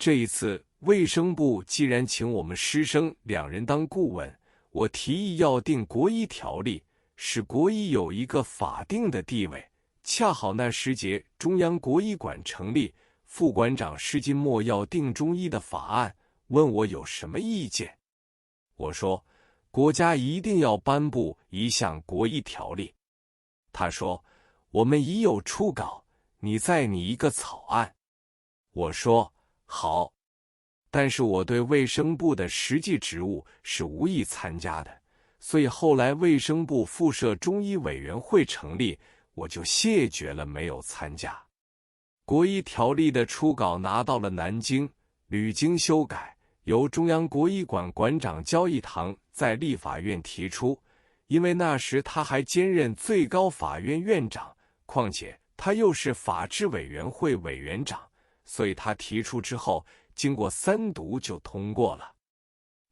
这一次卫生部既然请我们师生2人当顾问，我提议要定国医条例，使国医有一个法定的地位。恰好那时节中央国医馆成立，副馆长施金墨要定中医的法案，问我有什么意见。我说国家一定要颁布一项国医条例。他说我们已有初稿，你再拟一个草案。我说好，但是我对卫生部的实际职务是无意参加的，所以后来卫生部附设中医委员会成立，我就谢绝了，没有参加。国医条例的初稿拿到了南京，屡经修改，由中央国医馆馆长焦义堂在立法院提出，因为那时他还兼任最高法院院长，况且他又是法制委员会委员长，所以他提出之后，经过3读就通过了。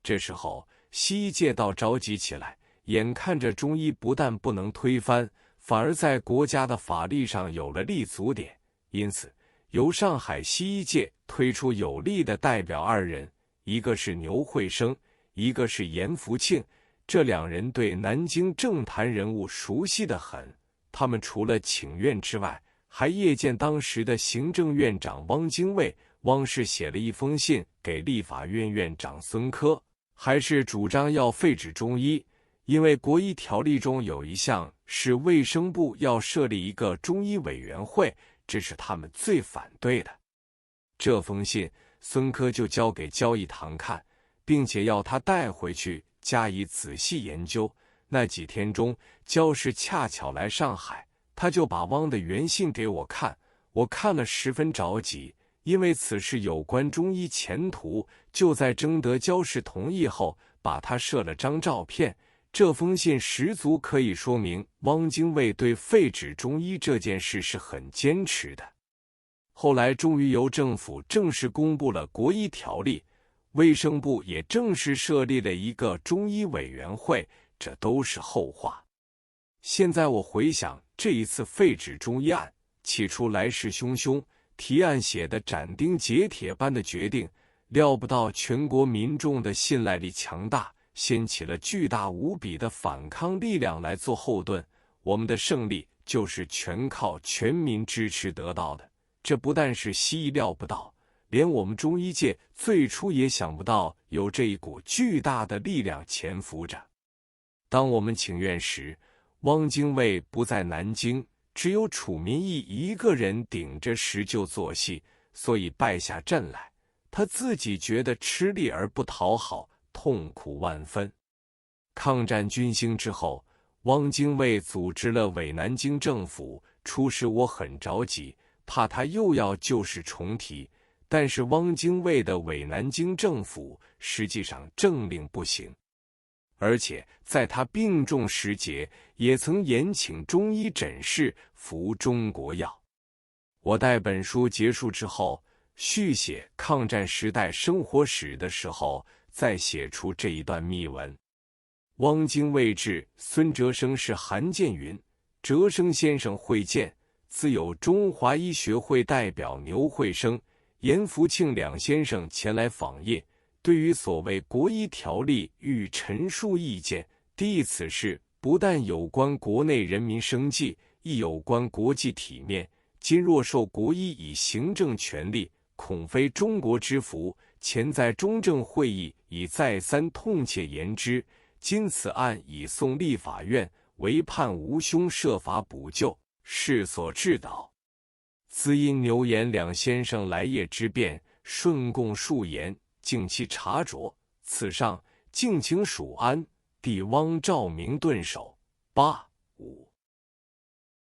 这时候西医界倒着急起来，眼看着中医不但不能推翻，反而在国家的法律上有了立足点，因此由上海西医界推出有力的代表2人，一个是牛惠生，一个是严福庆。这2人对南京政坛人物熟悉得很，他们除了请愿之外，还谒见当时的行政院长汪精卫。汪氏写了一封信给立法院院长孙科，还是主张要废止中医，因为国医条例中有一项是卫生部要设立一个中医委员会，这是他们最反对的。这封信孙科就交给焦义堂看，并且要他带回去加以仔细研究。那几天中，焦氏恰巧来上海，他就把汪的原信给我看，我看了十分着急，因为此事有关中医前途，就在征得焦氏同意后，把他设了张照片。这封信十足可以说明汪精卫对废止中医这件事是很坚持的。后来终于由政府正式公布了国医条例，卫生部也正式设立了一个中医委员会，这都是后话。现在我回想这一次废止中医案，起初来势汹汹，提案写得斩钉截铁般的决定，料不到全国民众的信赖力强大，掀起了巨大无比的反抗力量来做后盾。我们的胜利就是全靠全民支持得到的，这不但是西医料不到，连我们中医界最初也想不到有这一股巨大的力量潜伏着。当我们请愿时，汪精卫不在南京，只有楚民义一个人顶着石臼做戏，所以败下阵来。他自己觉得吃力而不讨好，痛苦万分。抗战军兴之后，汪精卫组织了伪南京政府，初时我很着急，怕他又要旧事重提，但是汪精卫的伪南京政府实际上政令不行，而且在他病重时节，也曾严请中医诊室服中国药。我待本书结束之后，续写抗战时代生活史的时候，再写出这一段秘闻。汪精卫致孙哲生是函件云：哲生先生会见，自有中华医学会代表牛惠生、严福庆2先生前来访谒，对于所谓国医条例欲陈述意见。第一，此事不但有关国内人民生计，亦有关国际体面。今若受国医以行政权力，恐非中国之福。前在中正会议已再三痛切言之，今此案已送立法院，唯盼无兄设法补救，是所致导。兹因牛严2先生来谒之便，顺供数言，敬其查酌。此上敬请属安。帝汪兆铭顿首。8.5